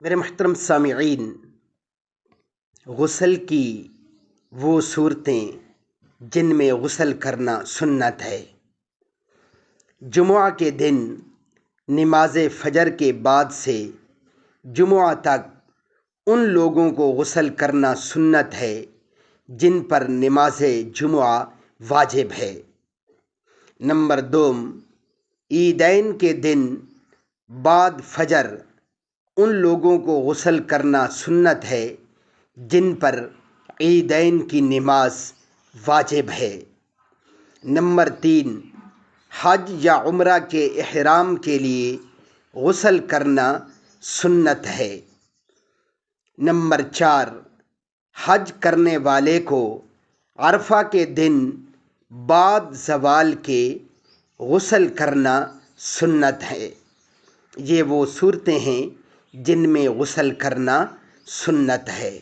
میرے محترم سامعین، غسل کی وہ صورتیں جن میں غسل کرنا سنت ہے۔ جمعہ کے دن نماز فجر کے بعد سے جمعہ تک ان لوگوں کو غسل کرنا سنت ہے جن پر نماز جمعہ واجب ہے۔ نمبر 2، عیدین کے دن بعد فجر ان لوگوں کو غسل کرنا سنت ہے جن پر عیدین کی نماز واجب ہے۔ نمبر 3، حج یا عمرہ کے احرام کے لیے غسل کرنا سنت ہے۔ نمبر 4، حج کرنے والے کو عرفہ کے دن بعد زوال کے غسل کرنا سنت ہے۔ یہ وہ صورتیں ہیں جن میں غسل کرنا سنت ہے۔